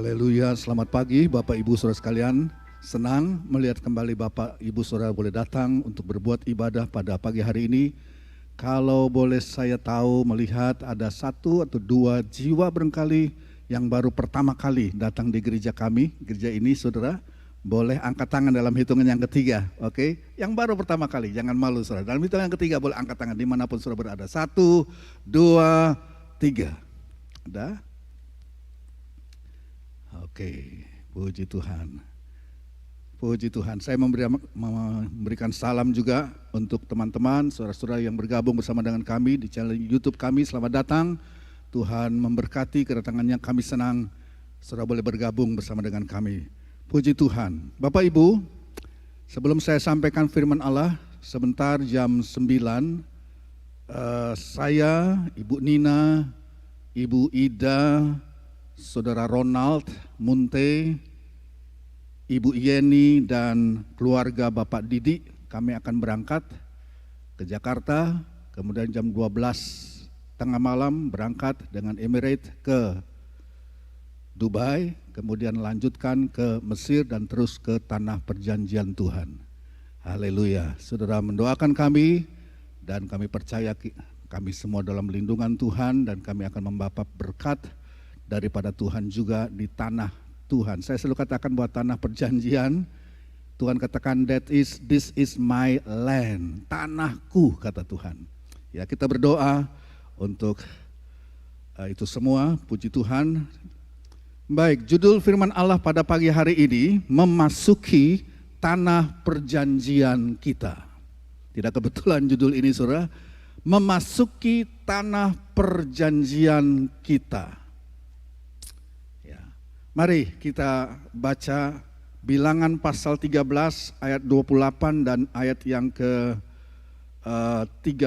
Haleluya, selamat pagi Bapak Ibu Saudara sekalian. Senang melihat kembali Bapak Ibu Saudara boleh datang untuk berbuat ibadah pada pagi hari ini. Kalau boleh saya tahu melihat ada satu atau dua jiwa barangkali yang baru pertama kali datang di gereja kami, gereja ini saudara, boleh angkat tangan dalam hitungan yang ketiga, oke? Yang baru pertama kali, jangan malu saudara. Dalam hitungan yang ketiga boleh angkat tangan dimanapun saudara berada. 1, 2, 3. Ada? Oke, puji Tuhan. Puji Tuhan. Saya memberikan salam juga untuk teman-teman, saudara-saudara yang bergabung bersama dengan kami di channel YouTube kami. Selamat datang. Tuhan memberkati kedatangannya. Kami senang saudara boleh bergabung bersama dengan kami. Puji Tuhan. Bapak Ibu, sebelum saya sampaikan firman Allah, sebentar jam 9, saya, Ibu Nina, Ibu Ida, Saudara Ronald, Munte, Ibu Yeni dan keluarga Bapak Didi, kami akan berangkat ke Jakarta, kemudian jam 12 tengah malam berangkat dengan Emirates ke Dubai, kemudian lanjutkan ke Mesir dan terus ke tanah perjanjian Tuhan. Haleluya. Saudara mendoakan kami dan kami percaya kami semua dalam lindungan Tuhan dan kami akan membawa berkat daripada Tuhan juga di tanah Tuhan. Saya selalu katakan bahwa tanah perjanjian, Tuhan katakan this is my land, tanahku kata Tuhan. Ya, kita berdoa untuk itu semua, puji Tuhan. Baik, judul firman Allah pada pagi hari ini, memasuki tanah perjanjian kita. Tidak kebetulan judul ini saudara, memasuki tanah perjanjian kita. Mari kita baca Bilangan pasal 13 ayat 28 dan ayat yang ke 30.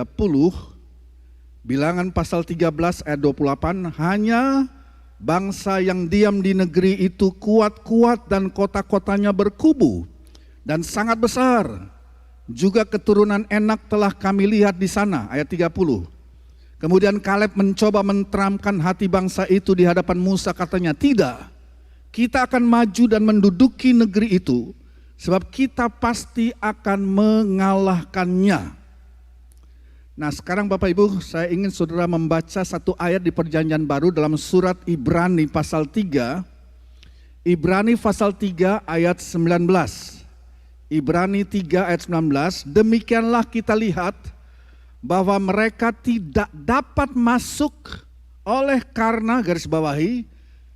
Bilangan pasal 13 ayat 28, hanya bangsa yang diam di negeri itu kuat-kuat dan kota-kotanya berkubu dan sangat besar. Juga keturunan Enak telah kami lihat di sana, ayat 30. Kemudian Kaleb mencoba menteramkan hati bangsa itu di hadapan Musa, katanya, tidak. Kita akan maju dan menduduki negeri itu, sebab kita pasti akan mengalahkannya. Nah sekarang Bapak Ibu, saya ingin saudara membaca satu ayat di perjanjian baru dalam surat Ibrani pasal 3. Ibrani pasal 3 ayat 19. Ibrani 3 ayat 19, demikianlah kita lihat bahwa mereka tidak dapat masuk oleh karena, garis bawahi,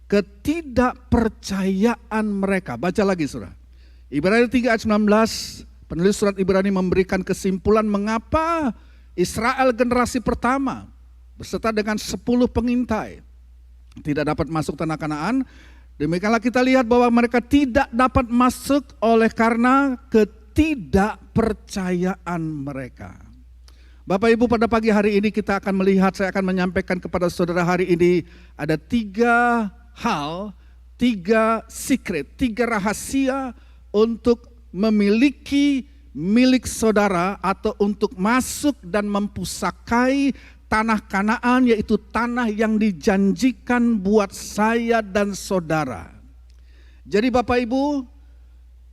ketidakpercayaan mereka. Baca lagi saudara. Ibrani 3 ayat 19, penulis surat Ibrani memberikan kesimpulan mengapa Israel generasi pertama beserta dengan 10 pengintai tidak dapat masuk tanah Kanaan. Demikianlah kita lihat bahwa mereka tidak dapat masuk oleh karena ketidakpercayaan mereka. Bapak Ibu, pada pagi hari ini kita akan melihat, saya akan menyampaikan kepada saudara hari ini ada 3 hal, 3 secret, 3 rahasia untuk memiliki milik saudara atau untuk masuk dan mempusakai tanah Kanaan, yaitu tanah yang dijanjikan buat saya dan saudara. Jadi Bapak Ibu,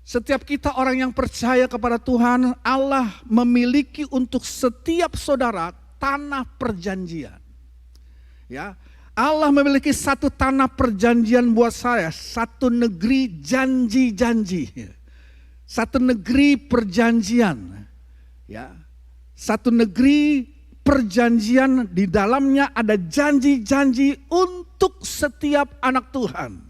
setiap kita orang yang percaya kepada Tuhan, Allah memiliki untuk setiap saudara tanah perjanjian. Ya, Allah memiliki satu tanah perjanjian buat saya, satu negeri janji-janji, satu negeri perjanjian, ya, satu negeri perjanjian di dalamnya ada janji-janji untuk setiap anak Tuhan.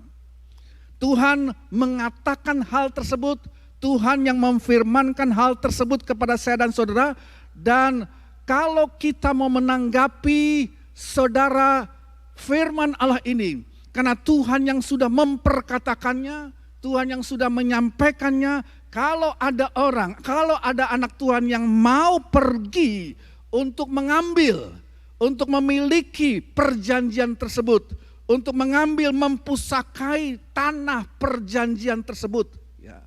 Tuhan mengatakan hal tersebut, Tuhan yang memfirmankan hal tersebut kepada saya dan saudara, dan kalau kita mau menanggapi saudara firman Allah ini, karena Tuhan yang sudah memperkatakannya, Tuhan yang sudah menyampaikannya, kalau ada orang, kalau ada anak Tuhan yang mau pergi untuk mengambil, untuk memiliki perjanjian tersebut, untuk mengambil, mempusakai tanah perjanjian tersebut. Ya,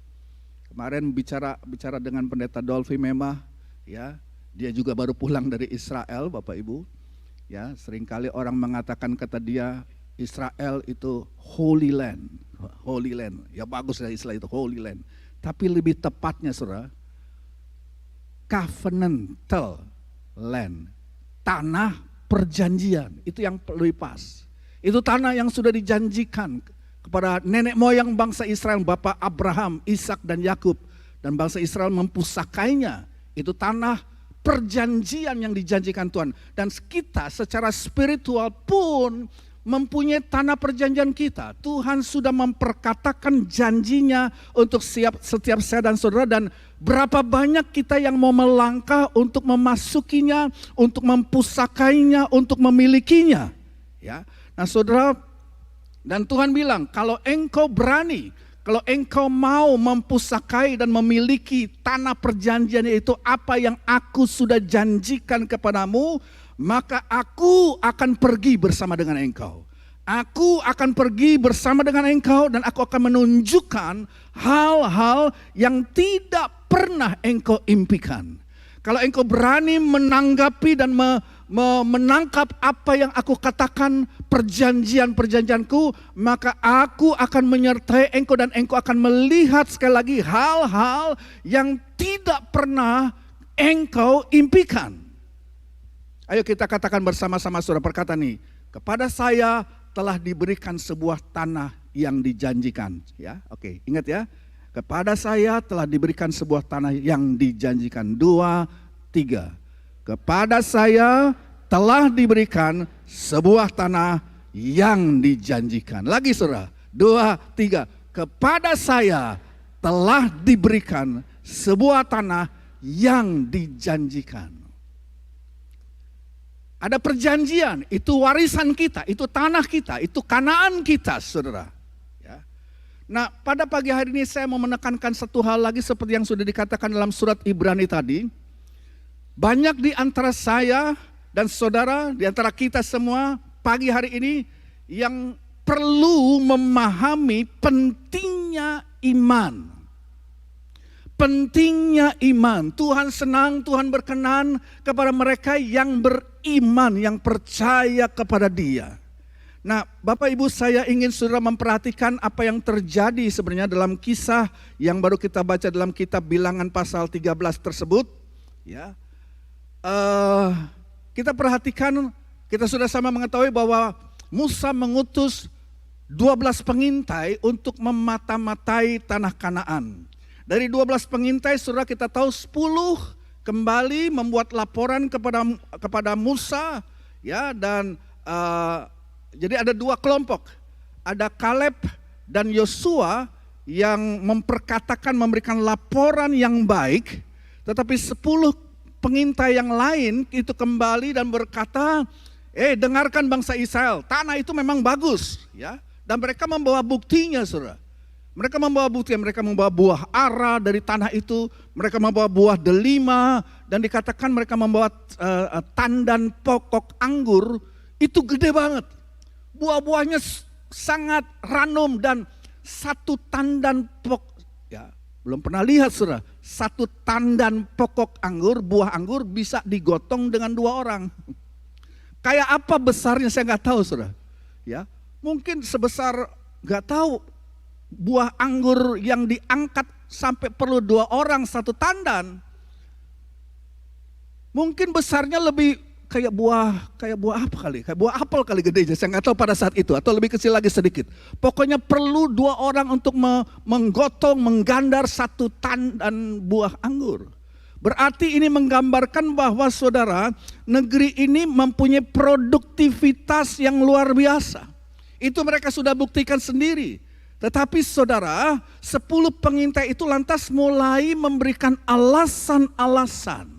kemarin bicara dengan pendeta Dolphy Memah, ya, dia juga baru pulang dari Israel, Bapak Ibu. Ya, seringkali orang mengatakan kata dia Israel itu Holy Land. Holy Land. Ya bagus ya istilah itu, Holy Land. Tapi lebih tepatnya saudara, covenantal land. Tanah perjanjian, itu yang lebih pas. Itu tanah yang sudah dijanjikan kepada nenek moyang bangsa Israel, Bapak Abraham, Ishak dan Yakub. Dan bangsa Israel mempusakainya. Itu tanah perjanjian yang dijanjikan Tuhan. Dan kita secara spiritual pun mempunyai tanah perjanjian kita. Tuhan sudah memperkatakan janjinya untuk setiap saya dan saudara. Dan berapa banyak kita yang mau melangkah untuk memasukinya, untuk mempusakainya, untuk memilikinya. Ya. Nah saudara, dan Tuhan bilang kalau engkau berani, kalau engkau mau mempusakai dan memiliki tanah perjanjian itu apa yang aku sudah janjikan kepadamu, maka aku akan pergi bersama dengan engkau. Aku akan pergi bersama dengan engkau dan aku akan menunjukkan hal-hal yang tidak pernah engkau impikan. Kalau engkau berani menanggapi dan menangkap apa yang aku katakan perjanjianku, maka aku akan menyertai engkau dan engkau akan melihat sekali lagi hal-hal yang tidak pernah engkau impikan. Ayo kita katakan bersama-sama saudara, perkataan nih, kepada saya telah diberikan sebuah tanah yang dijanjikan. Ya, oke, ingat ya. Kepada saya telah diberikan sebuah tanah yang dijanjikan. 2, 3. Kepada saya telah diberikan sebuah tanah yang dijanjikan. Lagi saudara. 2, 3. Kepada saya telah diberikan sebuah tanah yang dijanjikan. Ada perjanjian, itu warisan kita, itu tanah kita, itu Kanaan kita saudara. Nah pada pagi hari ini saya mau menekankan satu hal lagi seperti yang sudah dikatakan dalam surat Ibrani tadi. Banyak di antara saya dan saudara, di antara kita semua pagi hari ini yang perlu memahami pentingnya iman. Pentingnya iman. Tuhan senang, Tuhan berkenan kepada mereka yang beriman, yang percaya kepada Dia. Nah, Bapak Ibu saya ingin saudara memperhatikan apa yang terjadi sebenarnya dalam kisah yang baru kita baca dalam kitab Bilangan pasal 13 tersebut. Ya, kita perhatikan, kita sudah sama mengetahui bahwa Musa mengutus 12 pengintai untuk memata-matai tanah Kanaan. Dari 12 pengintai saudara kita tahu 10 kembali membuat laporan kepada Musa, ya, dan jadi ada 2 kelompok, ada Kaleb dan Yosua yang memperkatakan memberikan laporan yang baik, tetapi 10 pengintai yang lain itu kembali dan berkata, dengarkan bangsa Israel, tanah itu memang bagus, ya, dan mereka membawa buktinya saudara. Mereka membawa bukti, mereka membawa buah ara dari tanah itu, mereka membawa buah delima, dan dikatakan mereka membawa tandan pokok anggur, itu gede banget. Buah-buahnya sangat ranum dan satu tandan pokok, ya belum pernah lihat saudara, satu tandan pokok anggur, buah anggur bisa digotong dengan 2 orang. Kayak apa besarnya saya nggak tahu saudara. Ya, mungkin sebesar nggak tahu buah anggur yang diangkat sampai perlu 2 orang satu tandan. Mungkin besarnya lebih kayak buah apa kali? Kayak buah apel kali gedenya. Saya nggak tahu pada saat itu atau lebih kecil lagi sedikit. Pokoknya perlu 2 orang untuk menggotong, menggandar satu tandan buah anggur. Berarti ini menggambarkan bahwa saudara, negeri ini mempunyai produktivitas yang luar biasa. Itu mereka sudah buktikan sendiri. Tetapi saudara, 10 pengintai itu lantas mulai memberikan alasan-alasan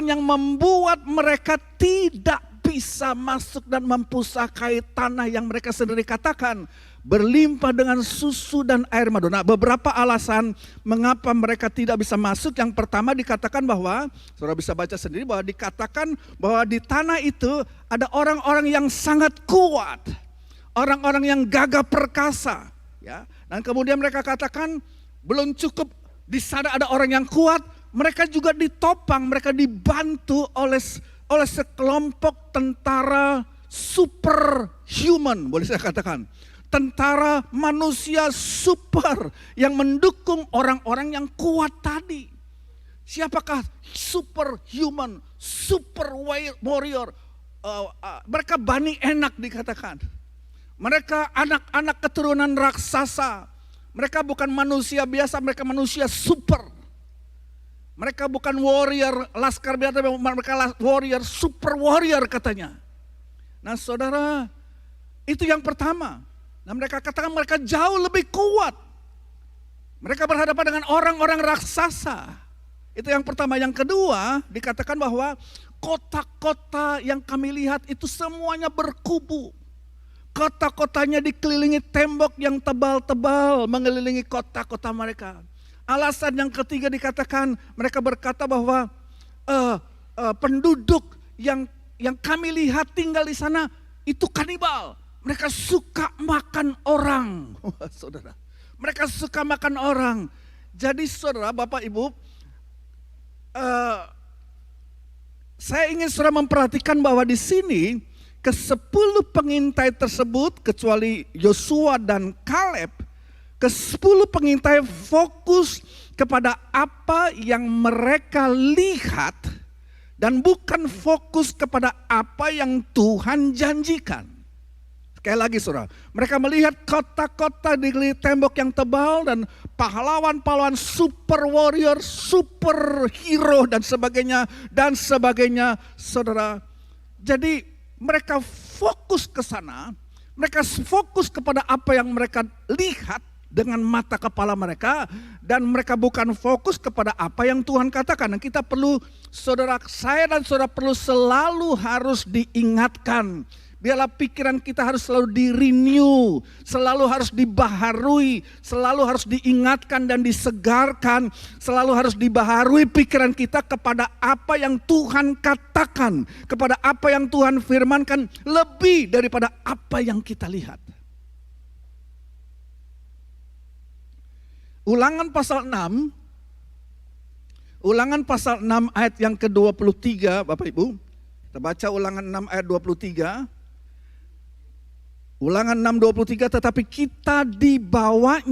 yang membuat mereka tidak bisa masuk dan mempusakai tanah yang mereka sendiri katakan berlimpah dengan susu dan air madu. Nah, beberapa alasan mengapa mereka tidak bisa masuk. Yang pertama dikatakan bahwa, saudara bisa baca sendiri, bahwa dikatakan bahwa di tanah itu ada orang-orang yang sangat kuat, orang-orang yang gagah perkasa, ya. Dan kemudian mereka katakan belum cukup di sana ada orang yang kuat, mereka juga ditopang, mereka dibantu oleh sekelompok tentara superhuman, boleh saya katakan. tentara manusia super yang mendukung orang-orang yang kuat tadi. Siapakah superhuman, super warrior? Mereka Bani Enak dikatakan. Mereka anak-anak keturunan raksasa. Mereka bukan manusia biasa, mereka manusia super. Mereka bukan warrior laskar biasa, mereka warrior, super warrior katanya. Nah saudara, itu yang pertama. Nah mereka katakan mereka jauh lebih kuat. Mereka berhadapan dengan orang-orang raksasa. Itu yang pertama. Yang kedua dikatakan bahwa kota-kota yang kami lihat itu semuanya berkubu. Kota-kotanya dikelilingi tembok yang tebal-tebal mengelilingi kota-kota mereka. Alasan yang ketiga dikatakan mereka berkata bahwa penduduk yang kami lihat tinggal di sana itu kanibal. Mereka suka makan orang. Saudara, mereka suka makan orang. Jadi saudara, Bapak Ibu, saya ingin saudara memperhatikan bahwa di sini ke-10 pengintai tersebut kecuali Yosua dan Kaleb, ke-10 pengintai fokus kepada apa yang mereka lihat dan bukan fokus kepada apa yang Tuhan janjikan. Sekali lagi saudara, mereka melihat kota-kota di tembok yang tebal dan pahlawan-pahlawan super warrior, super hero dan sebagainya saudara. Jadi mereka fokus ke sana, mereka fokus kepada apa yang mereka lihat dengan mata kepala mereka, dan mereka bukan fokus kepada apa yang Tuhan katakan. Dan kita perlu, saudara, saya dan saudara perlu selalu harus diingatkan. Biarlah pikiran kita harus selalu di-renew, selalu harus dibaharui, selalu harus diingatkan dan disegarkan, selalu harus dibaharui pikiran kita kepada apa yang Tuhan katakan, kepada apa yang Tuhan firmankan, lebih daripada apa yang kita lihat. Ulangan pasal 6 ayat yang ke-23, Bapak Ibu. Kita baca Ulangan 6 ayat 23. Ulangan 6:23, tetapi kita dibawa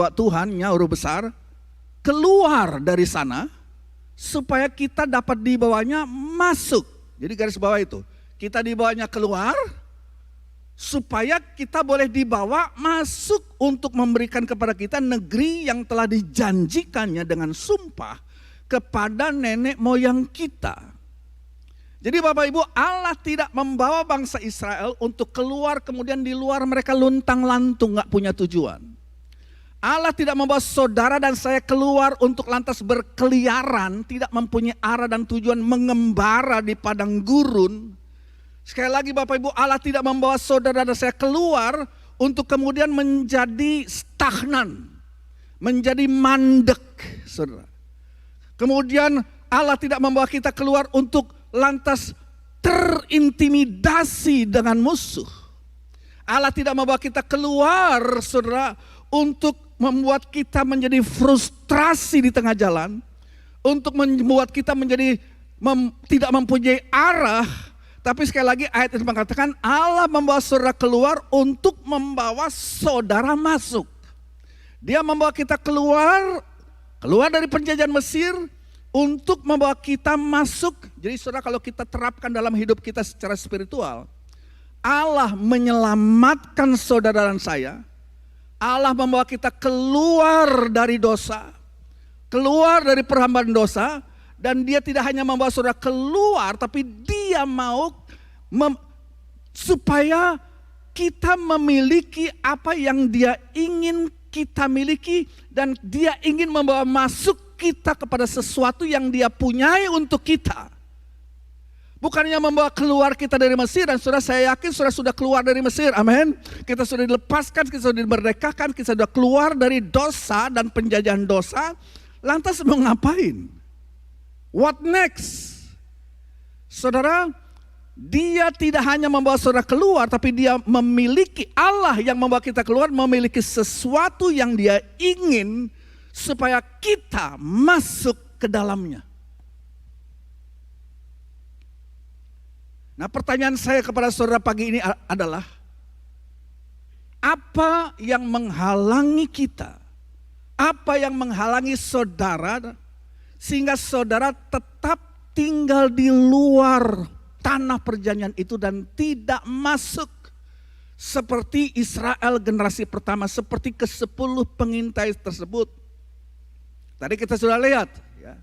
Tuhan, huruf besar, keluar dari sana supaya kita dapat dibawanya masuk. Jadi garis bawah itu, kita dibawanya keluar supaya kita boleh dibawa masuk untuk memberikan kepada kita negeri yang telah dijanjikannya dengan sumpah kepada nenek moyang kita. Jadi Bapak Ibu, Allah tidak membawa bangsa Israel untuk keluar kemudian di luar mereka luntang-lantung gak punya tujuan. Allah tidak membawa saudara dan saya keluar untuk lantas berkeliaran, tidak mempunyai arah dan tujuan, mengembara di padang gurun. Sekali lagi Bapak Ibu, Allah tidak membawa saudara dan saya keluar untuk kemudian menjadi stagnan, menjadi mandek, saudara. Kemudian Allah tidak membawa kita keluar untuk lantas terintimidasi dengan musuh. Allah tidak membawa kita keluar, saudara, untuk membuat kita menjadi frustrasi di tengah jalan, untuk membuat kita menjadi tidak mempunyai arah. Tapi sekali lagi ayat itu mengatakan Allah membawa saudara keluar untuk membawa saudara masuk. Dia membawa kita keluar dari penjajahan Mesir, untuk membawa kita masuk. Jadi saudara, kalau kita terapkan dalam hidup kita secara spiritual, Allah menyelamatkan saudara dan saya. Allah membawa kita keluar dari dosa, keluar dari perhambaan dosa. Dan dia tidak hanya membawa saudara keluar, tapi dia mau supaya kita memiliki apa yang dia ingin kita miliki. Dan dia ingin membawa masuk kita kepada sesuatu yang dia punyai untuk kita. Bukannya membawa keluar kita dari Mesir, dan saudara, saya yakin saudara sudah keluar dari Mesir, amin. Kita sudah dilepaskan, kita sudah dimerdekakan, kita sudah keluar dari dosa dan penjajahan dosa. Lantas mau ngapain? What next? Saudara, dia tidak hanya membawa saudara keluar, tapi dia memiliki, Allah yang membawa kita keluar memiliki sesuatu yang dia ingin supaya kita masuk ke dalamnya. Nah, pertanyaan saya kepada saudara pagi ini adalah, Apa yang menghalangi kita? Apa yang menghalangi saudara sehingga saudara tetap tinggal di luar tanah perjanjian itu dan tidak masuk seperti Israel generasi pertama, seperti ke-10 pengintai tersebut. Tadi kita sudah lihat, ya.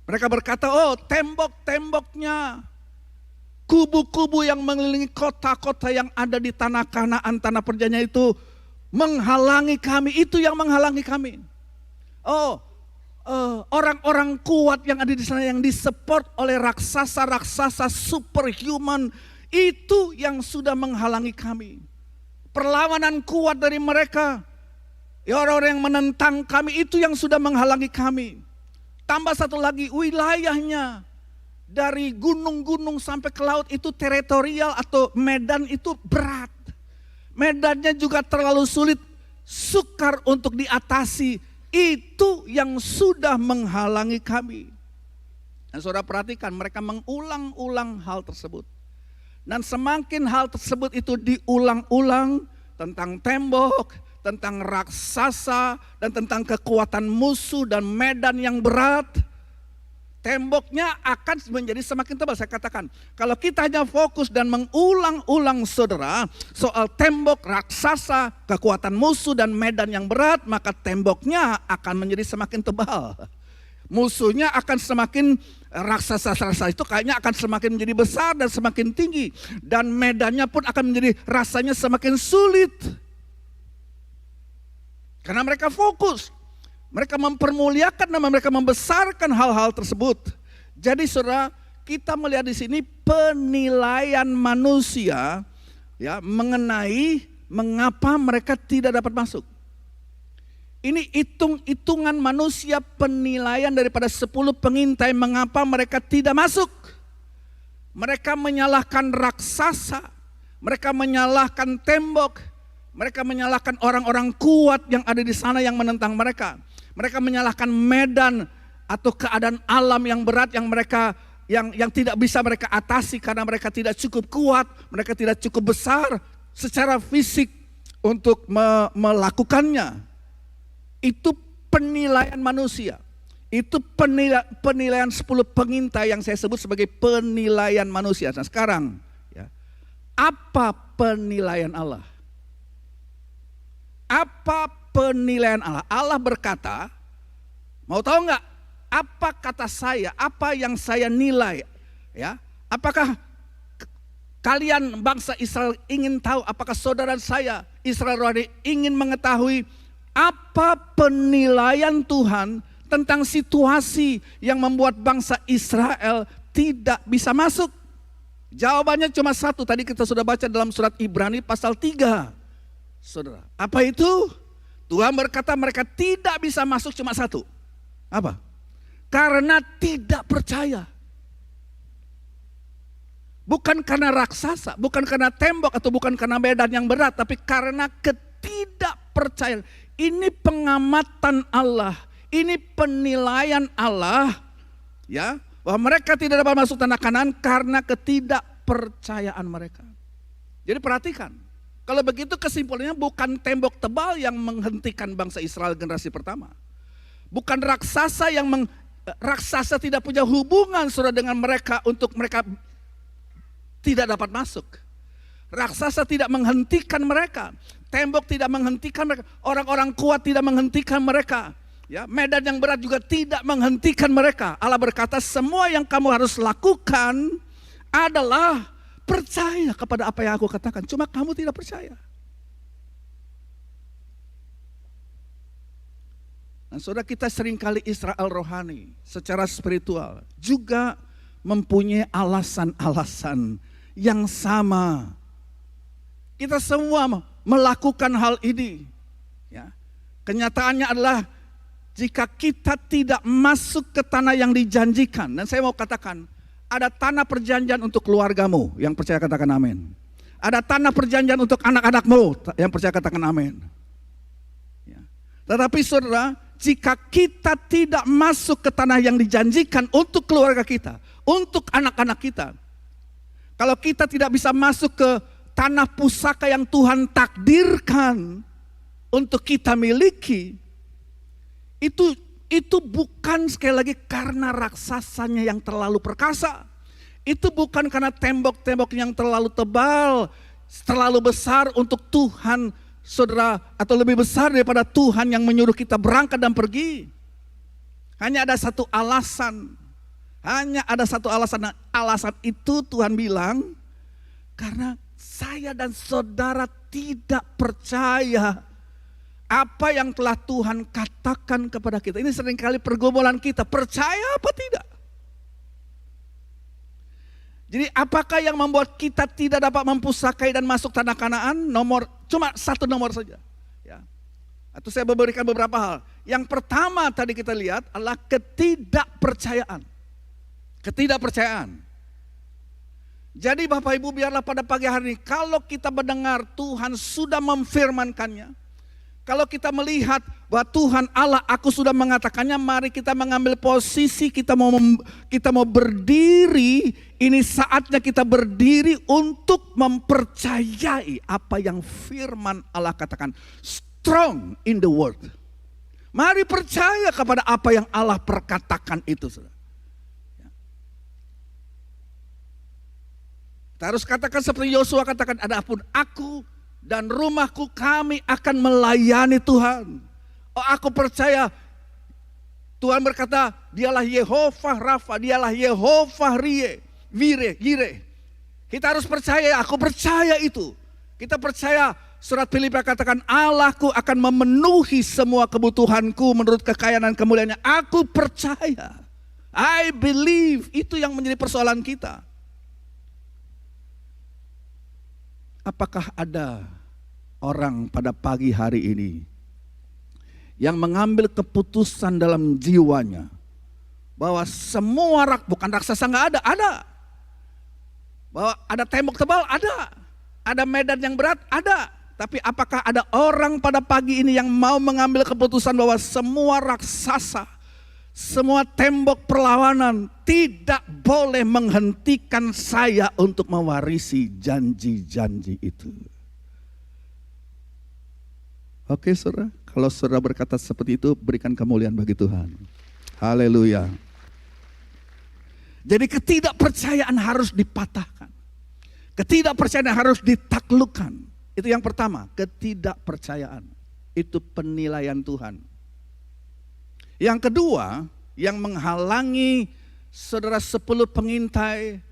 Mereka berkata, oh tembok-temboknya, kubu-kubu yang mengelilingi kota-kota yang ada di tanah Kanaan, tanah perjanjian itu menghalangi kami, itu yang menghalangi kami. Orang-orang kuat yang ada di sana yang disupport oleh raksasa-raksasa superhuman, itu yang sudah menghalangi kami. Perlawanan kuat dari mereka, ya orang-orang yang menentang kami, itu yang sudah menghalangi kami. Tambah satu lagi, wilayahnya dari gunung-gunung sampai ke laut itu teritorial atau medan itu berat. Medannya juga terlalu sulit, sukar untuk diatasi. Itu yang sudah menghalangi kami. Dan saudara perhatikan, mereka mengulang-ulang hal tersebut. Dan semakin hal tersebut itu diulang-ulang tentang tembok, tentang raksasa, dan tentang kekuatan musuh dan medan yang berat, temboknya akan menjadi semakin tebal. Saya katakan, kalau kita hanya fokus dan mengulang-ulang saudara soal tembok, raksasa, kekuatan musuh dan medan yang berat, maka temboknya akan menjadi semakin tebal. Musuhnya akan semakin, raksasa-raksasa itu kayaknya akan semakin menjadi besar dan semakin tinggi. Dan medannya pun akan menjadi rasanya semakin sulit. Karena mereka fokus. Mereka mempermuliakan dan mereka membesarkan hal-hal tersebut. Jadi saudara, kita melihat di sini penilaian manusia ya mengenai mengapa mereka tidak dapat masuk. Ini hitung-hitungan manusia penilaian daripada 10 pengintai mengapa mereka tidak masuk. Mereka menyalahkan raksasa, mereka menyalahkan tembok, mereka menyalahkan orang-orang kuat yang ada di sana yang menentang mereka. Mereka menyalahkan medan atau keadaan alam yang berat yang mereka yang tidak bisa mereka atasi karena mereka tidak cukup kuat, mereka tidak cukup besar secara fisik untuk melakukannya. Itu penilaian manusia. Itu penilaian 10 pengintai yang saya sebut sebagai penilaian manusia. Nah sekarang, ya, apa penilaian Allah? Apa penilaian Allah? Allah berkata, mau tahu nggak? Apa kata saya? Apa yang saya nilai? Ya, apakah kalian bangsa Israel ingin tahu? Apakah saudara saya Israel rohani ingin mengetahui apa penilaian Tuhan tentang situasi yang membuat bangsa Israel tidak bisa masuk? Jawabannya cuma satu, tadi kita sudah baca dalam surat Ibrani pasal 3. Saudara, apa itu? Tuhan berkata mereka tidak bisa masuk cuma satu. Apa? Karena tidak percaya. Bukan karena raksasa, bukan karena tembok atau bukan karena medan yang berat, tapi karena ketidakpercayaan. Ini pengamatan Allah, ini penilaian Allah, ya, bahwa mereka tidak dapat masuk tanah Kanaan karena ketidakpercayaan mereka. Jadi perhatikan, kalau begitu kesimpulannya bukan tembok tebal yang menghentikan bangsa Israel generasi pertama, bukan raksasa raksasa tidak punya hubungan saudara dengan mereka untuk mereka tidak dapat masuk. Raksasa tidak menghentikan mereka, tembok tidak menghentikan mereka, orang-orang kuat tidak menghentikan mereka, ya, medan yang berat juga tidak menghentikan mereka. Allah berkata semua yang kamu harus lakukan adalah percaya kepada apa yang aku katakan. Cuma kamu tidak percaya. Dan saudara, kita seringkali Israel rohani secara spiritual juga mempunyai alasan-alasan yang sama. Kita semua melakukan hal ini. Ya. Kenyataannya adalah jika kita tidak masuk ke tanah yang dijanjikan. Dan saya mau katakan, ada tanah perjanjian untuk keluargamu, yang percaya katakan amin. Ada tanah perjanjian untuk anak-anakmu, yang percaya katakan amin. Ya. Tetapi saudara, jika kita tidak masuk ke tanah yang dijanjikan untuk keluarga kita, untuk anak-anak kita, kalau kita tidak bisa masuk ke tanah pusaka yang Tuhan takdirkan untuk kita miliki, itu bukan sekali lagi karena raksasanya yang terlalu perkasa. Itu bukan karena tembok-tembok yang terlalu tebal, terlalu besar untuk Tuhan, saudara, atau lebih besar daripada Tuhan yang menyuruh kita berangkat dan pergi. Hanya ada satu alasan. Hanya ada satu alasan. Dan alasan itu Tuhan bilang, karena saya dan saudara tidak percaya apa yang telah Tuhan katakan kepada kita. Ini seringkali pergumulan kita, percaya apa tidak? Jadi apakah yang membuat kita tidak dapat mempusakai dan masuk tanah Kanaan? Cuma satu nomor saja. Ya. Atau saya memberikan beberapa hal. Yang pertama tadi kita lihat adalah ketidakpercayaan. Ketidakpercayaan. Jadi Bapak Ibu, biarlah pada pagi hari ini kalau kita mendengar Tuhan sudah memfirmankannya, kalau kita melihat bahwa Tuhan Allah, aku sudah mengatakannya, mari kita mengambil posisi, kita mau berdiri. Ini saatnya kita berdiri untuk mempercayai apa yang firman Allah katakan. Strong in the word. Mari percaya kepada apa yang Allah perkatakan itu. Kita harus katakan seperti Yosua katakan, adapun aku dan rumahku kami akan melayani Tuhan. Oh, aku percaya Tuhan berkata, dialah Yehovah Rafa, dialah Yehovah Yire. Kita harus percaya, aku percaya itu. Kita percaya, surat Filipi katakan, Allahku akan memenuhi semua kebutuhanku menurut kekayaan dan kemuliaannya. Aku percaya, I believe. Itu yang menjadi persoalan kita. Apakah ada orang pada pagi hari ini yang mengambil keputusan dalam jiwanya bahwa semua bukan raksasa nggak ada. Bahwa ada tembok tebal ada medan yang berat ada. Tapi apakah ada orang pada pagi ini yang mau mengambil keputusan bahwa semua raksasa, semua tembok perlawanan tidak boleh menghentikan saya untuk mewarisi janji-janji itu? Oke saudara, kalau saudara berkata seperti itu, berikan kemuliaan bagi Tuhan. Haleluya. Jadi ketidakpercayaan harus dipatahkan. Ketidakpercayaan harus ditaklukkan. Itu yang pertama, ketidakpercayaan. Itu penilaian Tuhan. Yang kedua, yang menghalangi saudara 10 pengintai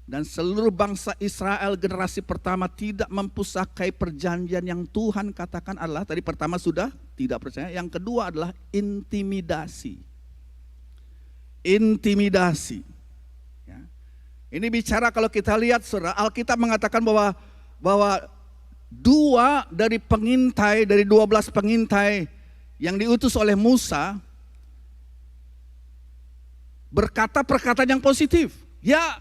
dan seluruh bangsa Israel generasi pertama tidak mempusakai perjanjian yang Tuhan katakan adalah, tadi pertama sudah tidak percaya, yang kedua adalah intimidasi. Intimidasi. Ya. Ini bicara kalau kita lihat saudara, Alkitab mengatakan bahwa 2 dari pengintai, dari 12 pengintai yang diutus oleh Musa berkata perkataan yang positif. Ya,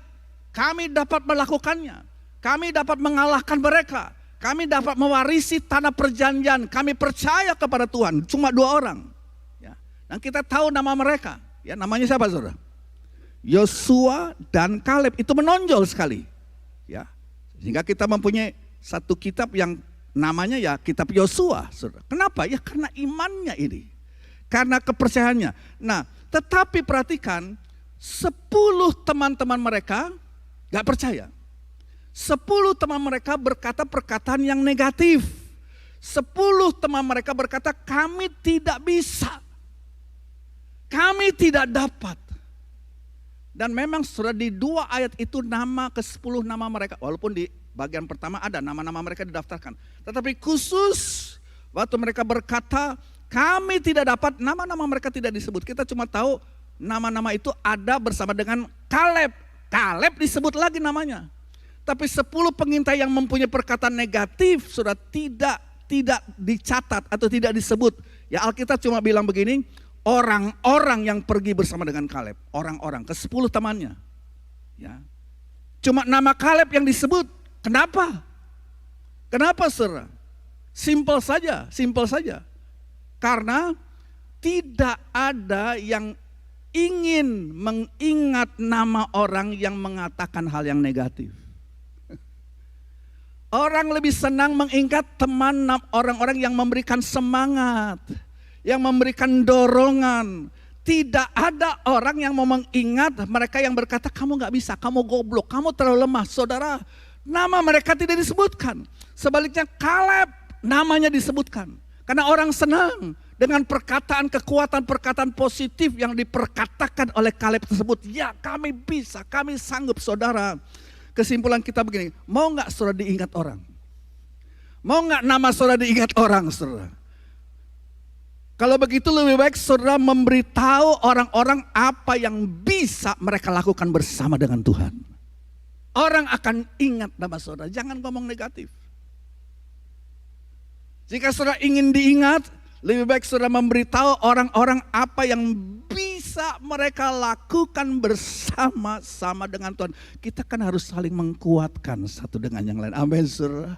kami dapat melakukannya. Kami dapat mengalahkan mereka. Kami dapat mewarisi tanah perjanjian. Kami percaya kepada Tuhan. Cuma 2 orang. Ya. Dan kita tahu nama mereka. Ya, namanya siapa saudara? Yosua dan Kaleb. Itu menonjol sekali. Ya. Sehingga kita mempunyai satu kitab yang namanya ya kitab Yosua. Kenapa? Ya karena imannya ini. Karena kepercayaannya. Nah, tetapi perhatikan 10 teman-teman mereka gak percaya. 10 teman mereka berkata perkataan yang negatif. 10 teman mereka berkata kami tidak bisa. Kami tidak dapat. Dan memang sudah di 2 ayat itu nama ke-10 nama mereka. Walaupun di bagian pertama ada nama-nama mereka didaftarkan. Tetapi khusus waktu mereka berkata kami tidak dapat, nama-nama mereka tidak disebut. Kita cuma tahu nama-nama itu ada bersama dengan Kaleb. Kaleb disebut lagi namanya. Tapi 10 pengintai yang mempunyai perkataan negatif sudah tidak dicatat atau tidak disebut. Ya Alkitab cuma bilang begini, orang-orang yang pergi bersama dengan Kaleb. Orang-orang, ke-10 temannya. Ya. Cuma nama Kaleb yang disebut. Kenapa? Kenapa saudara? Simpel saja. Karena tidak ada yang ingin mengingat nama orang yang mengatakan hal yang negatif. Orang lebih senang mengingat teman orang-orang yang memberikan semangat, yang memberikan dorongan. Tidak ada orang yang mau mengingat mereka yang berkata kamu gak bisa, kamu goblok, kamu terlalu lemah. Saudara, nama mereka tidak disebutkan. Sebaliknya Kaleb namanya disebutkan. Karena orang senang dengan perkataan kekuatan, perkataan positif yang diperkatakan oleh Kaleb tersebut. Ya kami bisa, kami sanggup. Saudara, kesimpulan kita begini, mau gak saudara diingat orang? Mau gak nama saudara diingat orang, saudara? Kalau begitu lebih baik saudara memberitahu orang-orang apa yang bisa mereka lakukan bersama dengan Tuhan. Orang akan ingat nama saudara, jangan ngomong negatif. Jika saudara ingin diingat, lebih baik saudara memberitahu orang-orang apa yang bisa mereka lakukan bersama-sama dengan Tuhan. Kita kan harus saling menguatkan satu dengan yang lain. Amin, saudara.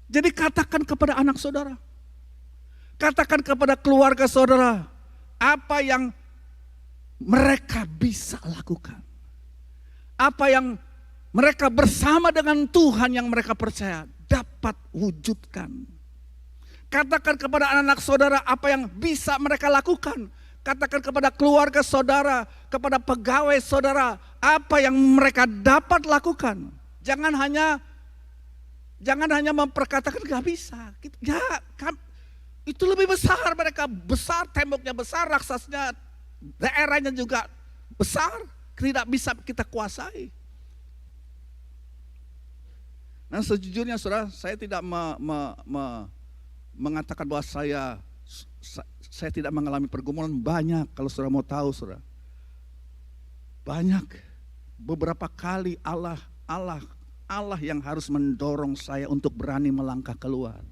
Jadi katakan kepada anak saudara. Katakan kepada keluarga saudara apa yang mereka bisa lakukan. Apa yang mereka bersama dengan Tuhan yang mereka percaya dapat wujudkan. Katakan kepada anak-anak saudara apa yang bisa mereka lakukan. Katakan kepada keluarga saudara, kepada pegawai saudara apa yang mereka dapat lakukan. Jangan hanya memperkatakan gak bisa. Ya, itu lebih besar, mereka besar, temboknya besar, raksasnya, daerahnya juga besar, tidak bisa kita kuasai. Nah sejujurnya saudara, saya tidak mengatakan bahwa saya tidak mengalami pergumulan. Banyak, kalau saudara mau tahu saudara. Banyak, beberapa kali Allah yang harus mendorong saya untuk berani melangkah keluar.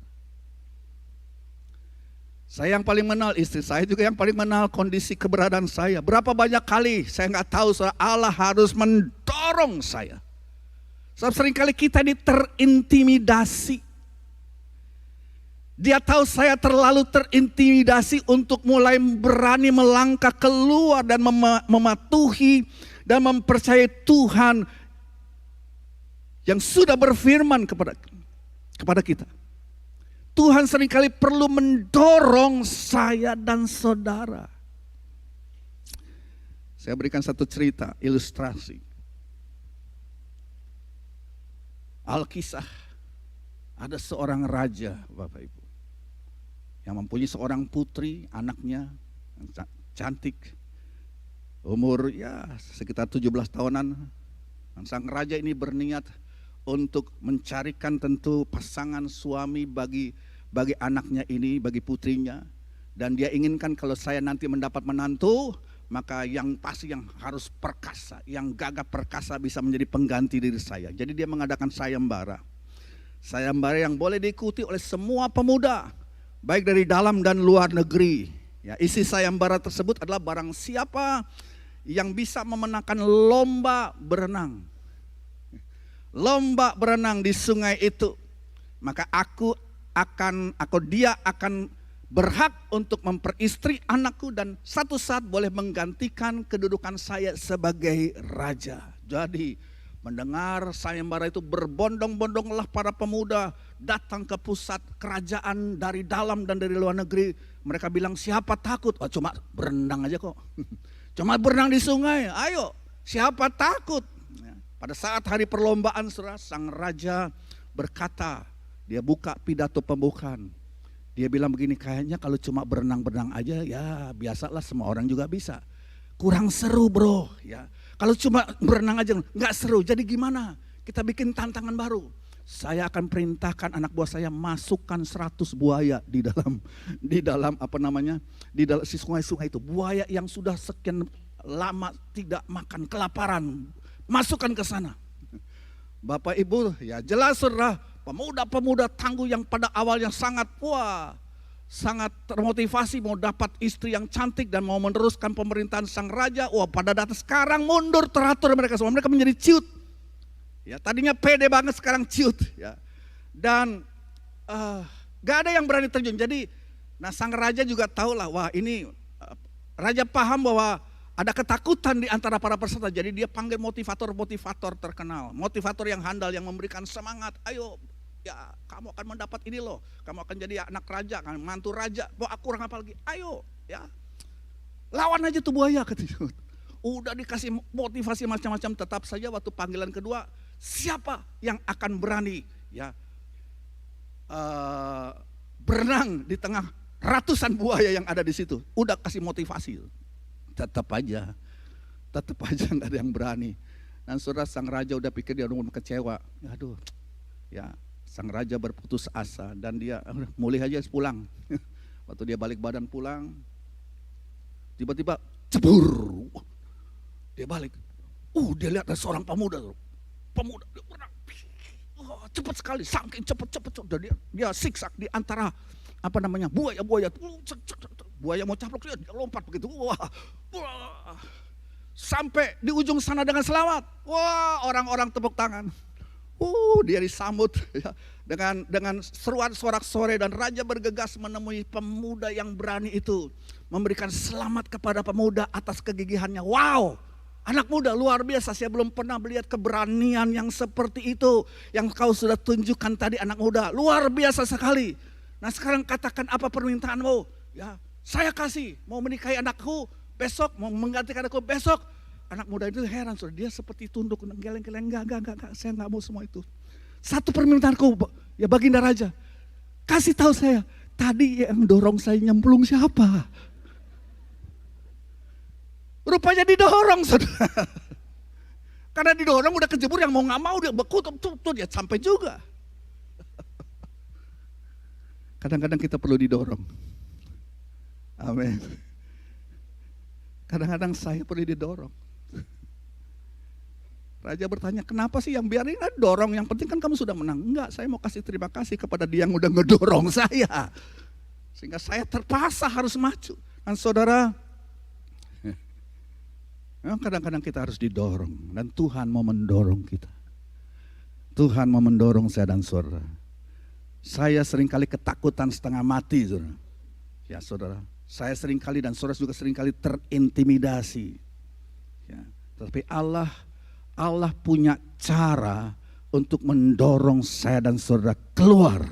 Saya yang paling mengenal istri saya, juga yang paling mengenal kondisi keberadaan saya. Berapa banyak kali saya nggak tahu, Allah harus mendorong saya. Sebab seringkali kita ini terintimidasi. Dia tahu saya terlalu terintimidasi untuk mulai berani melangkah keluar dan mematuhi dan mempercayai Tuhan yang sudah berfirman kepada kita. Tuhan seringkali perlu mendorong saya dan saudara. Saya berikan satu cerita, ilustrasi. Alkisah, ada seorang raja, Bapak Ibu, yang mempunyai seorang putri, anaknya yang cantik, umur ya sekitar 17 tahunan. Dan sang raja ini berniat untuk mencarikan tentu pasangan suami bagi anaknya ini, bagi putrinya. Dan dia inginkan kalau saya nanti mendapat menantu, maka yang pasti yang harus perkasa, yang gagah perkasa bisa menjadi pengganti diri saya. Jadi dia mengadakan sayembara. Sayembara yang boleh diikuti oleh semua pemuda, baik dari dalam dan luar negeri. Ya, isi sayembara tersebut adalah barang siapa yang bisa memenangkan lomba berenang. Lomba berenang di sungai itu, maka dia akan berhak untuk memperistri anakku dan satu saat boleh menggantikan kedudukan saya sebagai raja. Jadi mendengar sayembara itu berbondong-bondonglah para pemuda datang ke pusat kerajaan dari dalam dan dari luar negeri. Mereka bilang siapa takut? Oh, cuma berenang aja kok. Cuma berenang di sungai, ayo siapa takut? Pada saat hari perlombaan, sang raja berkata, dia buka pidato pembukaan. Dia bilang begini, kayaknya kalau cuma berenang-berenang aja ya biasalah, semua orang juga bisa. Kurang seru bro, ya. Kalau cuma berenang aja nggak seru, jadi gimana? Kita bikin tantangan baru. Saya akan perintahkan anak buah saya masukkan 100 buaya di dalam apa namanya, di dalam si sungai-sungai itu. Buaya yang sudah sekian lama tidak makan, kelaparan. Masukkan ke sana. Bapak Ibu, ya jelas saudara, pemuda-pemuda tangguh yang pada awalnya sangat termotivasi mau dapat istri yang cantik dan mau meneruskan pemerintahan sang raja. Pada data sekarang mundur teratur mereka semua. Mereka menjadi ciut. Ya, tadinya pede banget, sekarang ciut. Ya. Dan gak ada yang berani terjun. Jadi, sang raja juga tahulah, wah ini raja paham bahwa Ada ketakutan di antara para peserta. Jadi dia panggil motivator-motivator terkenal. Motivator yang handal, yang memberikan semangat. Ayo, ya kamu akan mendapat ini loh. Kamu akan jadi anak raja, kan mantu raja. Wah, aku kurang apa lagi? Ayo, ya. Lawan aja tuh buaya katanya. Udah dikasih motivasi macam-macam, tetap saja waktu panggilan kedua, siapa yang akan berani ya berenang di tengah ratusan buaya yang ada di situ? Udah kasih motivasi. Tetap aja nggak ada yang berani. Dan saudara, sang raja udah pikir dia udah kecewa. Aduh, ya sang raja berputus asa dan dia mulai aja pulang. Waktu dia balik badan pulang, tiba-tiba cebur, dia balik. Dia lihat ada seorang pemuda, dia berenang, cepat sekali, saking cepat. Dan dia siksak di antara buaya. Buaya mau caplok dia lompat begitu. Wah. Sampai di ujung sana dengan selamat. Wah, orang-orang tepuk tangan. Dia disambut ya, dengan seruan sorak-sorai, dan raja bergegas menemui pemuda yang berani itu, memberikan selamat kepada pemuda atas kegigihannya. Wow, anak muda luar biasa, saya belum pernah melihat keberanian yang seperti itu yang kau sudah tunjukkan tadi, anak muda, luar biasa sekali. Nah sekarang katakan apa permintaanmu? Ya, saya kasih, mau menikahi anakku besok, mau menggantikan anakku besok. Anak muda itu heran, dia seperti tunduk, geleng-geleng, enggak, saya enggak mau semua itu. Satu permintaanku, ya baginda raja, kasih tahu saya, tadi yang dorong saya nyemplung siapa? Rupanya didorong, saudara. Karena didorong udah kejebur, yang mau nggak mau dia beku, tuh dia sampai juga. Kadang-kadang kita perlu didorong. Amin. Kadang-kadang saya perlu didorong. Raja bertanya, kenapa sih yang biarin dorong, yang penting kan kamu sudah menang. Enggak, saya mau kasih terima kasih kepada dia yang udah ngedorong saya. Sehingga saya terpaksa harus maju. Dan saudara, kadang-kadang kita harus didorong. Dan Tuhan mau mendorong kita. Tuhan mau mendorong saya dan saudara. Saya seringkali ketakutan setengah mati, saudara. Ya saudara, saya seringkali dan saudara juga seringkali terintimidasi. Ya, tapi Allah punya cara untuk mendorong saya dan saudara keluar.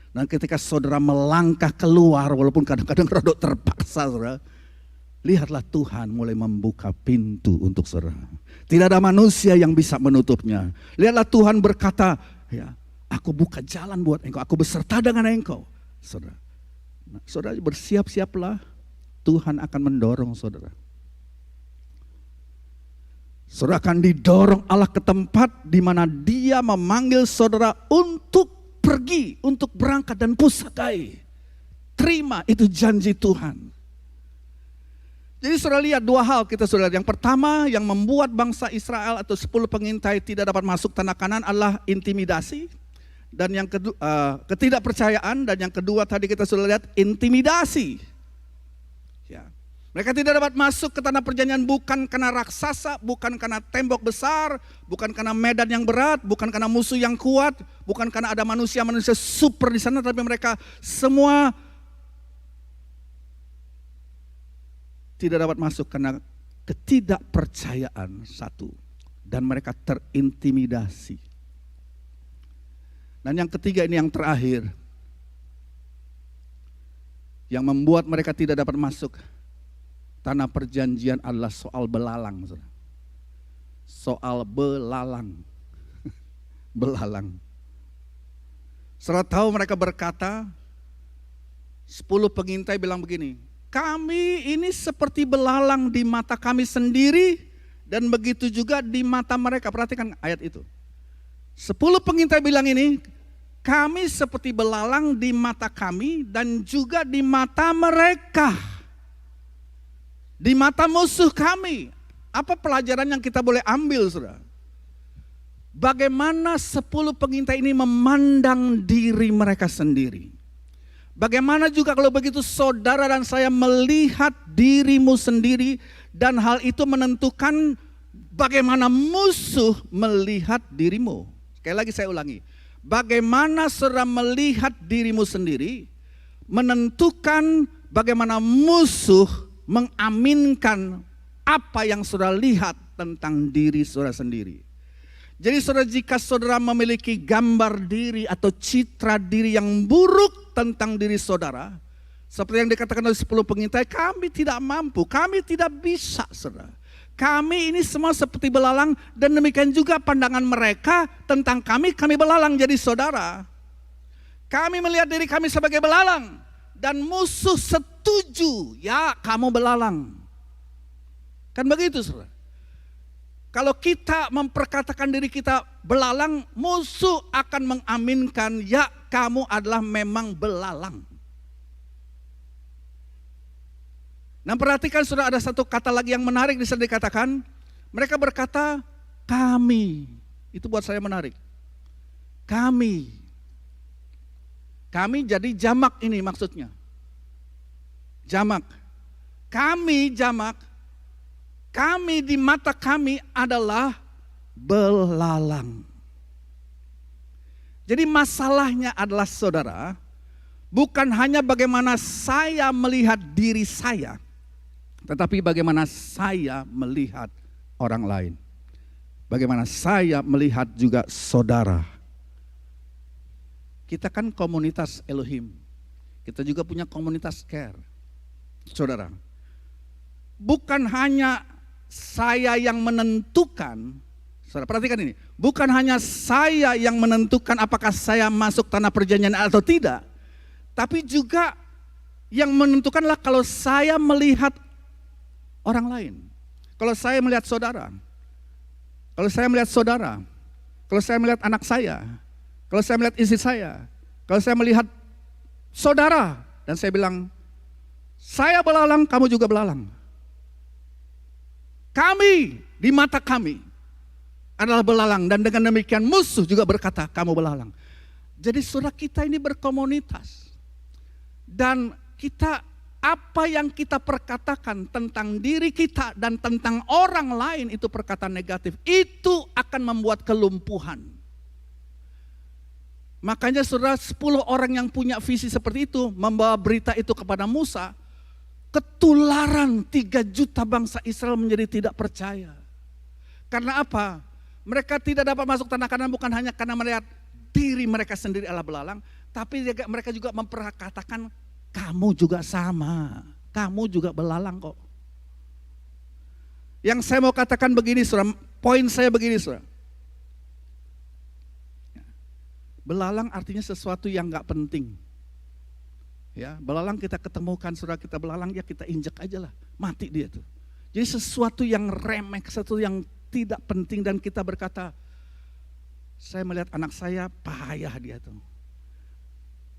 Dan ketika saudara melangkah keluar, walaupun kadang-kadang rada terpaksa, saudara, lihatlah Tuhan mulai membuka pintu untuk saudara. Tidak ada manusia yang bisa menutupnya. Lihatlah Tuhan berkata, ya, aku buka jalan buat engkau, aku beserta dengan engkau. Saudara, saudara bersiap-siaplah, Tuhan akan mendorong saudara. Saudara akan didorong Allah ke tempat di mana Dia memanggil saudara untuk pergi, untuk berangkat dan pusakai. Terima itu janji Tuhan. Jadi saudara lihat dua hal kita saudara. Yang pertama yang membuat bangsa Israel atau 10 pengintai tidak dapat masuk tanah Kanaan adalah intimidasi. Dan yang kedua ketidakpercayaan, dan yang kedua tadi kita sudah lihat intimidasi. Ya. Mereka tidak dapat masuk ke tanah perjanjian bukan karena raksasa, bukan karena tembok besar, bukan karena medan yang berat, bukan karena musuh yang kuat, bukan karena ada manusia-manusia super di sana, tapi mereka semua tidak dapat masuk karena ketidakpercayaan satu, dan mereka terintimidasi. Dan yang ketiga ini yang terakhir, yang membuat mereka tidak dapat masuk tanah perjanjian adalah soal belalang. Soal belalang. Belalang. Saudara tahu mereka berkata, 10 pengintai bilang begini, kami ini seperti belalang di mata kami sendiri dan begitu juga di mata mereka. Perhatikan ayat itu. 10 pengintai bilang ini, kami seperti belalang di mata kami dan juga di mata mereka. Di mata musuh kami. Apa pelajaran yang kita boleh ambil, saudara? Bagaimana 10 pengintai ini memandang diri mereka sendiri. Bagaimana juga kalau begitu saudara dan saya melihat dirimu sendiri, dan hal itu menentukan bagaimana musuh melihat dirimu. Sekali lagi saya ulangi. Bagaimana saudara melihat dirimu sendiri menentukan bagaimana musuh mengaminkan apa yang saudara lihat tentang diri saudara sendiri. Jadi saudara, jika saudara memiliki gambar diri atau citra diri yang buruk tentang diri saudara, seperti yang dikatakan oleh 10 pengintai, kami tidak mampu, kami tidak bisa saudara. Kami ini semua seperti belalang, dan demikian juga pandangan mereka tentang kami belalang. Jadi saudara, kami melihat diri kami sebagai belalang, dan musuh setuju, ya kamu belalang. Kan begitu saudara. Kalau kita memperkatakan diri kita belalang, musuh akan mengaminkan, ya kamu adalah memang belalang. Nah perhatikan saudara, ada satu kata lagi yang menarik di sana dikatakan, mereka berkata kami. Itu buat saya menarik. Kami. Kami jadi jamak ini maksudnya. Jamak. Kami jamak. Kami di mata kami adalah belalang. Jadi masalahnya adalah saudara, bukan hanya bagaimana saya melihat diri saya, tetapi bagaimana saya melihat orang lain. Bagaimana saya melihat juga saudara. Kita kan komunitas Elohim. Kita juga punya komunitas care. Saudara, bukan hanya saya yang menentukan, saudara perhatikan ini, bukan hanya saya yang menentukan apakah saya masuk tanah perjanjian atau tidak, tapi juga yang menentukanlah kalau saya melihat orang lain. Kalau saya melihat saudara, kalau saya melihat saudara, kalau saya melihat anak saya, kalau saya melihat istri saya, kalau saya melihat saudara, dan saya bilang, saya belalang, kamu juga belalang. Kami, di mata kami adalah belalang, dan dengan demikian musuh juga berkata, kamu belalang. Jadi saudara, kita ini berkomunitas. Dan kita, apa yang kita perkatakan tentang diri kita dan tentang orang lain itu perkataan negatif, itu akan membuat kelumpuhan. Makanya saudara, 10 orang yang punya visi seperti itu membawa berita itu kepada Musa, ketularan 3 juta bangsa Israel menjadi tidak percaya. Karena apa? Mereka tidak dapat masuk tanah Kanaan bukan hanya karena melihat diri mereka sendiri adalah belalang, tapi mereka juga memperkatakan, kamu juga sama, kamu juga belalang kok. Yang saya mau katakan begini saudara, poin saya begini saudara. Belalang artinya sesuatu yang gak penting. Ya, belalang kita ketemukan, saudara, kita belalang, ya kita injak aja lah, mati dia tuh. Jadi sesuatu yang remeh, sesuatu yang tidak penting, dan kita berkata, saya melihat anak saya payah dia tuh,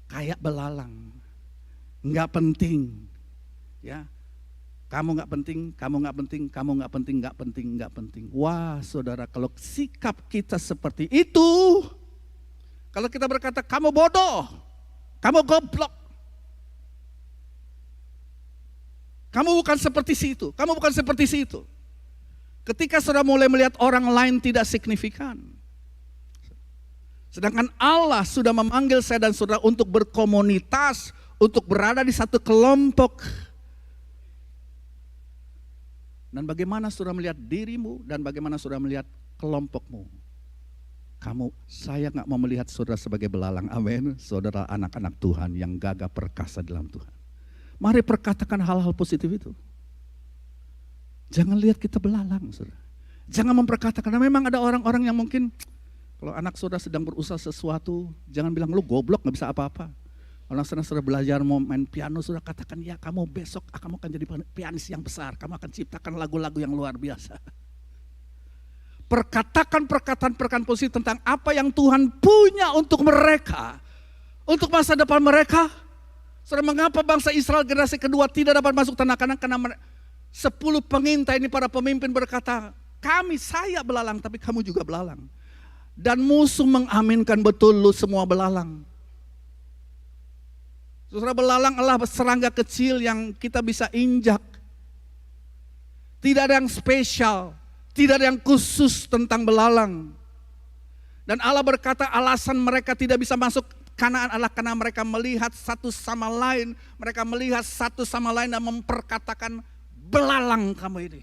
kayak belalang, nggak penting, ya. Kamu nggak penting, kamu nggak penting, kamu nggak penting, nggak penting, nggak penting. Wah, saudara, kalau sikap kita seperti itu, kalau kita berkata kamu bodoh, kamu goblok, kamu bukan seperti situ, kamu bukan seperti situ. Ketika saudara mulai melihat orang lain tidak signifikan, sedangkan Allah sudah memanggil saya dan saudara untuk berkomunitas, untuk berada di satu kelompok. Dan bagaimana saudara melihat dirimu dan bagaimana saudara melihat kelompokmu. Saya gak mau melihat saudara sebagai belalang, amin. Saudara anak-anak Tuhan yang gagah perkasa dalam Tuhan. Mari perkatakan hal-hal positif itu. Jangan lihat kita belalang, saudara. Jangan memperkatakan, karena memang ada orang-orang yang mungkin, kalau anak saudara sedang berusaha sesuatu, jangan bilang lu goblok gak bisa apa-apa. Kalau saudara belajar mau main piano, saudara katakan, ya kamu besok kamu akan jadi pianis yang besar, kamu akan ciptakan lagu-lagu yang luar biasa. Perkatakan perkataan positif tentang apa yang Tuhan punya untuk mereka, untuk masa depan mereka. Saudara, mengapa bangsa Israel generasi kedua tidak dapat masuk tanah Kanaan? Karena 10 pengintai ini, para pemimpin berkata, saya belalang tapi kamu juga belalang. Dan musuh mengaminkan, betul lu semua belalang. Saudara, belalang adalah serangga kecil yang kita bisa injak. Tidak ada yang spesial, tidak ada yang khusus tentang belalang. Dan Allah berkata alasan mereka tidak bisa masuk Kanaan adalah karena mereka melihat satu sama lain, mereka melihat satu sama lain dan memperkatakan belalang kamu ini.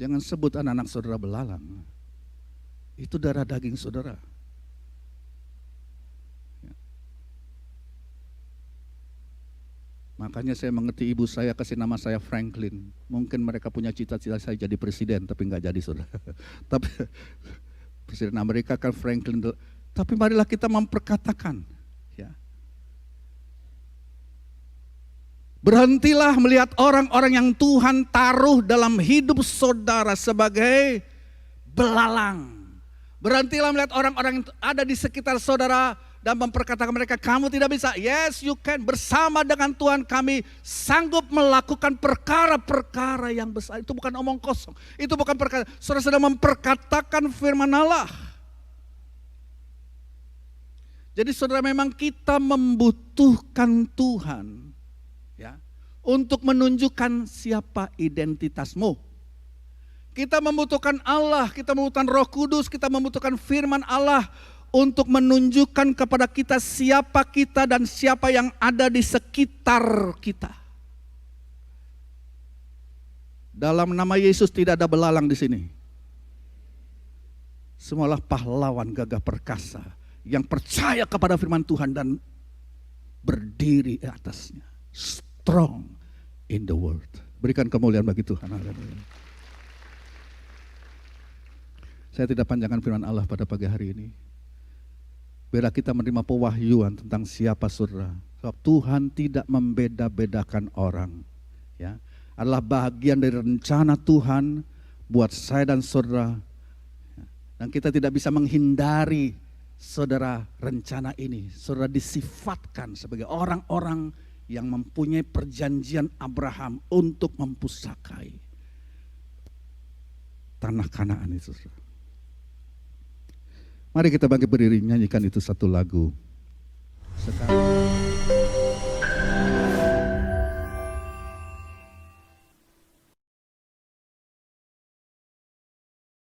Jangan sebut anak-anak saudara belalang. Itu darah daging saudara. Makanya saya mengerti ibu saya kasih nama saya Franklin. Mungkin mereka punya cita-cita saya jadi presiden, tapi nggak jadi saudara. Tapi presiden Amerika kan Franklin. Tapi marilah kita memperkatakan. Ya. Berhentilah melihat orang-orang yang Tuhan taruh dalam hidup saudara sebagai belalang. Berhentilah melihat orang-orang yang ada di sekitar saudara dan memperkatakan mereka, kamu tidak bisa. Yes, you can. Bersama dengan Tuhan kami sanggup melakukan perkara-perkara yang besar. Itu bukan omong kosong. Itu bukan perkara. Saudara sedang memperkatakan firman Allah. Jadi saudara, memang kita membutuhkan Tuhan ya, untuk menunjukkan siapa identitasmu. Kita membutuhkan Allah, kita membutuhkan Roh Kudus, kita membutuhkan firman Allah untuk menunjukkan kepada kita siapa kita dan siapa yang ada di sekitar kita. Dalam nama Yesus tidak ada belalang di sini. Semualah pahlawan gagah perkasa yang percaya kepada firman Tuhan dan berdiri di atasnya. Strong in the world. Berikan kemuliaan bagi Tuhan. Haleluya. Saya tidak panjangkan firman Allah pada pagi hari ini. Biarlah kita menerima pewahyuan tentang siapa saudara. Sebab Tuhan tidak membeda-bedakan orang. Ya, adalah bagian dari rencana Tuhan buat saya dan saudara. Dan kita tidak bisa menghindari saudara rencana ini. Saudara disifatkan sebagai orang-orang yang mempunyai perjanjian Abraham untuk mempusakai tanah Kanaan itu. Mari kita bangkit berdiri nyanyikan itu satu lagu. Sekarang.